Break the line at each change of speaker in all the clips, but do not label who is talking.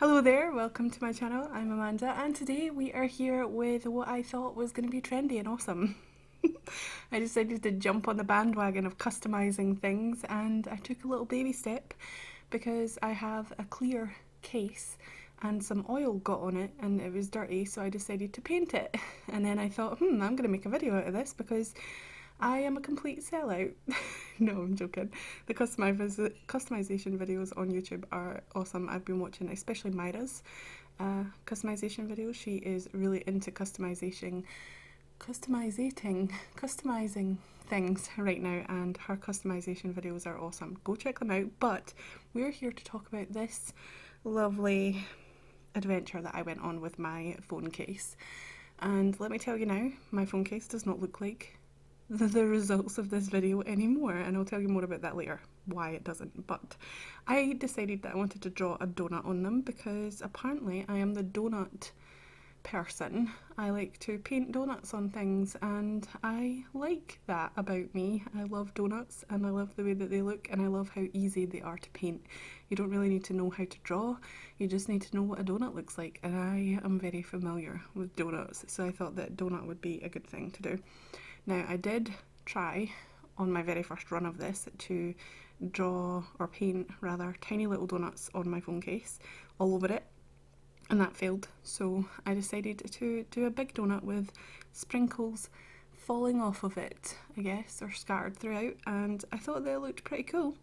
Hello there, welcome to my channel. I'm Amanda and today we are here with what I thought was going to be trendy and awesome. I decided to jump on the bandwagon of customizing things and I took a little baby step because I have a clear case and some oil got on it and it was dirty, so I decided to paint it. And then I thought, I'm going to make a video out of this because I am a complete sellout. No, I'm joking. The customization videos on YouTube are awesome. I've been watching especially Myra's customization videos. She is really into customizing things right now, and her customization videos are awesome. Go check them out. But we're here to talk about this lovely adventure that I went on with my phone case. And let me tell you now, my phone case does not look like the results of this video anymore, and I'll tell you more about that later, why it doesn't. But I decided that I wanted to draw a donut on them because apparently I am the donut person. I like to paint donuts on things and I like that about me. I love donuts and I love the way that they look and I love how easy they are to paint. You don't really need to know how to draw, you just need to know what a donut looks like, and I am very familiar with donuts, so I thought that donut would be a good thing to do. Now, I did try on my very first run of this to draw, or paint rather, tiny little donuts on my phone case all over it, and that failed. So I decided to do a big donut with sprinkles falling off of it, I guess, or scattered throughout, and I thought they looked pretty cool.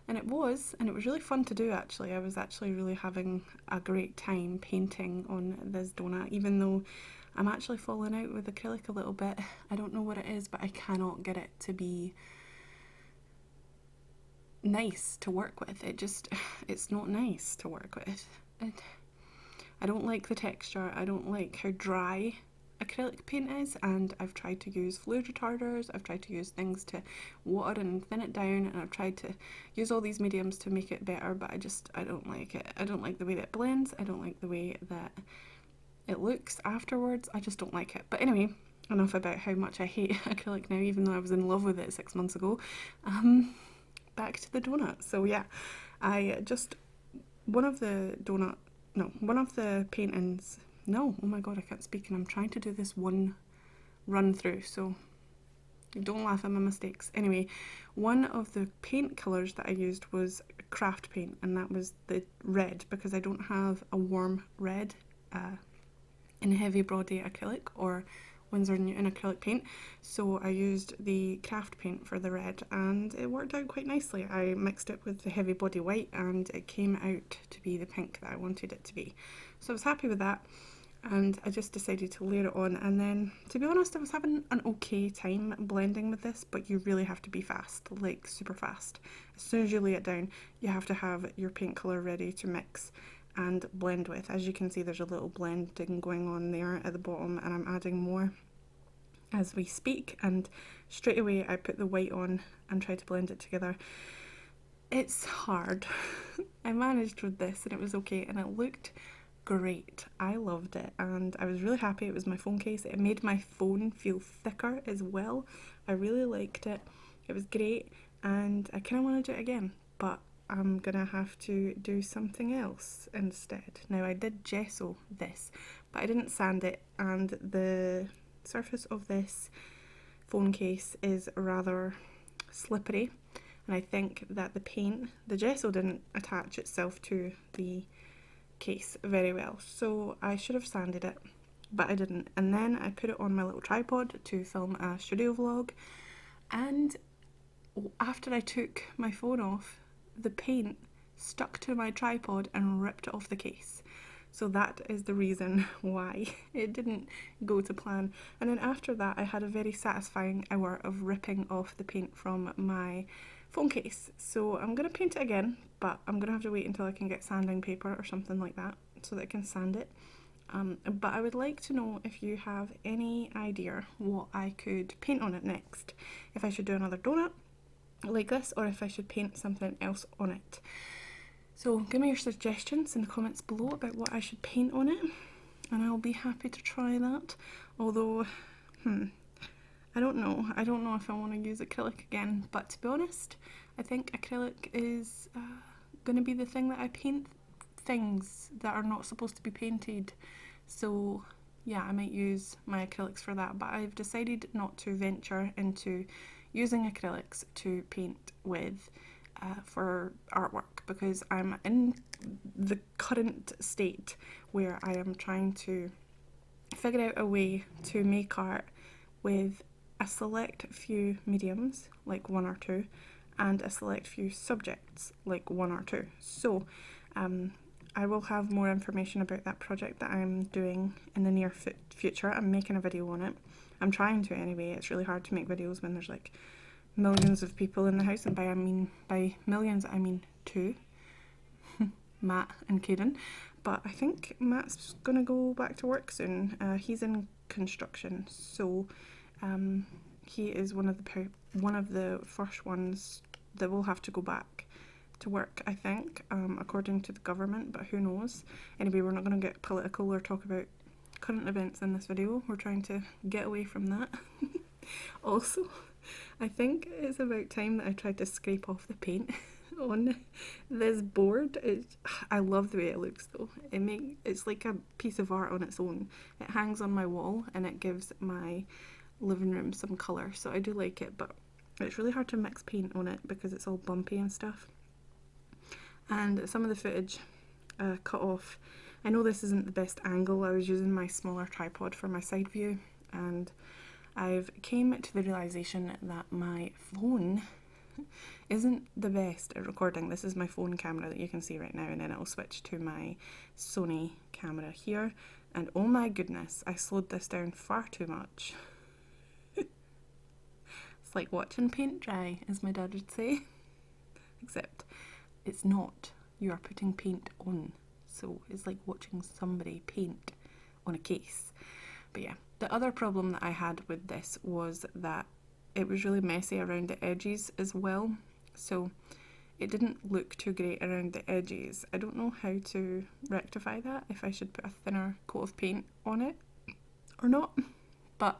And it was really fun to do actually. I was actually really having a great time painting on this donut, even though I'm actually falling out with acrylic a little bit. I don't know what it is, but I cannot get it to be nice to work with. It's not nice to work with. I don't like the texture, I don't like how dry acrylic paint is, and I've tried to use fluid retarders, I've tried to use things to water and thin it down, and I've tried to use all these mediums to make it better, but I don't like it. I don't like the way that it blends, I don't like the way that it looks afterwards, I just don't like it. But anyway, enough about how much I hate acrylic now, even though I was in love with it 6 months ago. Back to the donut. So yeah, one of the paintings, no, oh my god, I can't speak and I'm trying to do this one run through, so don't laugh at my mistakes. Anyway, one of the paint colours that I used was craft paint, and that was the red, because I don't have a warm red in heavy body acrylic or Winsor & Newton acrylic paint, so I used the craft paint for the red and it worked out quite nicely. I mixed it with the heavy body white and it came out to be the pink that I wanted it to be, so I was happy with that. And I just decided to layer it on, and then to be honest I was having an okay time blending with this, but you really have to be fast, like super fast. As soon as you lay it down you have to have your paint colour ready to mix and blend with. As you can see, there's a little blending going on there at the bottom, and I'm adding more as we speak, and straight away I put the white on and try to blend it together. It's hard. I managed with this and it was okay and it looked great. I loved it and I was really happy. It was my phone case. It made my phone feel thicker as well. I really liked it. It was great and I kind of want to do it again, but I'm gonna have to do something else instead. Now, I did gesso this, but I didn't sand it, and the surface of this phone case is rather slippery, and I think that the gesso didn't attach itself to the case very well, so I should have sanded it, but I didn't. And then I put it on my little tripod to film a studio vlog, and after I took my phone off, the paint stuck to my tripod and ripped it off the case. So that is the reason why it didn't go to plan. And then after that I had a very satisfying hour of ripping off the paint from my phone case. So I'm going to paint it again, but I'm going to have to wait until I can get sanding paper or something like that so that I can sand it. But I would like to know if you have any idea what I could paint on it next. If I should do another donut like this, or if I should paint something else on it. So give me your suggestions in the comments below about what I should paint on it, and I'll be happy to try that. Although, I don't know if I want to use acrylic again, but to be honest, I think acrylic is going to be the thing that I paint things that are not supposed to be painted. So yeah, I might use my acrylics for that, but I've decided not to venture into using acrylics to paint with for artwork, because I'm in the current state where I am trying to figure out a way to make art with a select few mediums, like 1 or 2, and a select few subjects, like 1 or 2. So I will have more information about that project that I'm doing in the near future. I'm making a video on it. I'm trying to anyway. It's really hard to make videos when there's like millions of people in the house, and by millions I mean 2, Matt and Caden. But I think Matt's gonna go back to work soon. He's in construction, so he is one of the first ones that will have to go back to work, I think, according to the government, but who knows. Anyway, we're not going to get political or talk about current events in this video. We're trying to get away from that. Also, I think it's about time that I tried to scrape off the paint on this board. I love the way it looks though. It's like a piece of art on its own. It hangs on my wall and it gives my living room some colour, so I do like it, but it's really hard to mix paint on it because it's all bumpy and stuff. And some of the footage cut off. I know this isn't the best angle. I was using my smaller tripod for my side view, and I've came to the realisation that my phone isn't the best at recording. This is my phone camera that you can see right now, and then it'll switch to my Sony camera here, and oh my goodness, I slowed this down far too much. It's like watching paint dry, as my dad would say. Except it's not. You are putting paint on. So it's like watching somebody paint on a case. But yeah, the other problem that I had with this was that it was really messy around the edges as well. So it didn't look too great around the edges. I don't know how to rectify that, if I should put a thinner coat of paint on it or not. But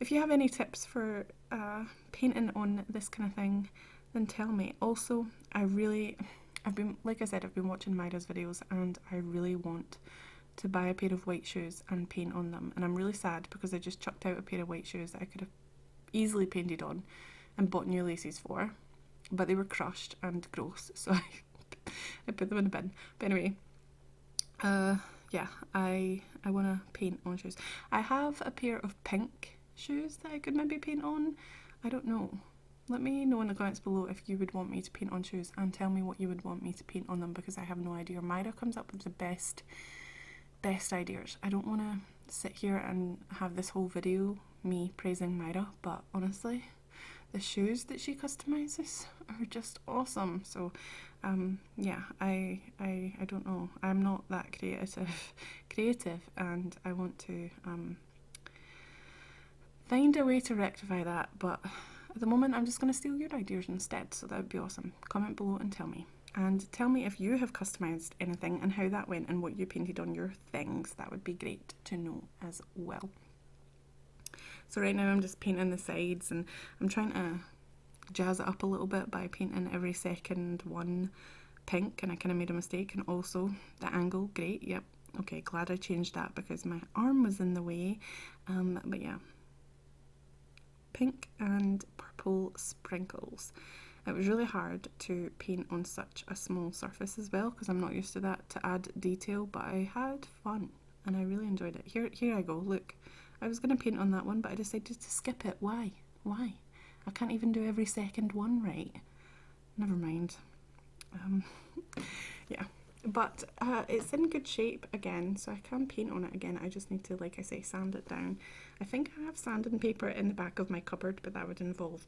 if you have any tips for painting on this kind of thing, then tell me. Also, I've been watching Myra's videos, and I really want to buy a pair of white shoes and paint on them. And I'm really sad because I just chucked out a pair of white shoes that I could have easily painted on and bought new laces for, but they were crushed and gross, so I put them in the bin. But anyway, yeah, I want to paint on shoes. I have a pair of pink shoes that I could maybe paint on. I don't know. Let me know in the comments below if you would want me to paint on shoes, and tell me what you would want me to paint on them, because I have no idea. Myra comes up with the best ideas. I don't want to sit here and have this whole video me praising Myra, but honestly, the shoes that she customizes are just awesome. So yeah, I don't know. I'm not that creative, and I want to find a way to rectify that, but at the moment I'm just going to steal your ideas instead, so that would be awesome. Comment below and tell me. And tell me if you have customised anything and how that went and what you painted on your things. That would be great to know as well. So right now I'm just painting the sides, and I'm trying to jazz it up a little bit by painting every second one pink, and I kind of made a mistake. And also the angle, great, yep. Okay, glad I changed that because my arm was in the way. But yeah, pink and purple sprinkles. It was really hard to paint on such a small surface as well, because I'm not used to that, to add detail, but I had fun and I really enjoyed it. Here I go, look. I was going to paint on that one, but I decided to skip it. Why? I can't even do every second one right. Never mind. Yeah, but it's in good shape again, so I can paint on it again. I just need to, like I say, sand it down. I think I have sanding paper in the back of my cupboard, but that would involve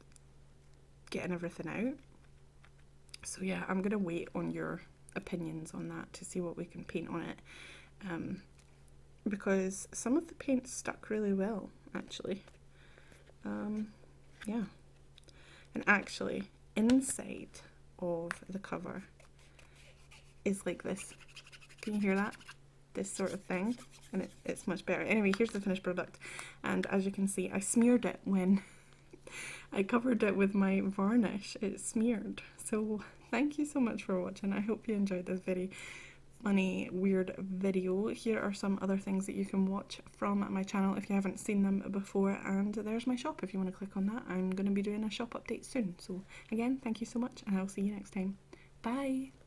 getting everything out. So yeah, I'm gonna wait on your opinions on that to see what we can paint on it, because some of the paint stuck really well, actually. Yeah, and actually inside of the cover is like this. Can you hear that? This sort of thing, and it's much better. Anyway, here's the finished product, and as you can see, I smeared it when I covered it with my varnish. It smeared. So thank you so much for watching. I hope you enjoyed this very any weird video. Here are some other things that you can watch from my channel if you haven't seen them before, and there's my shop if you want to click on that. I'm going to be doing a shop update soon. So again, thank you so much, and I'll see you next time. Bye!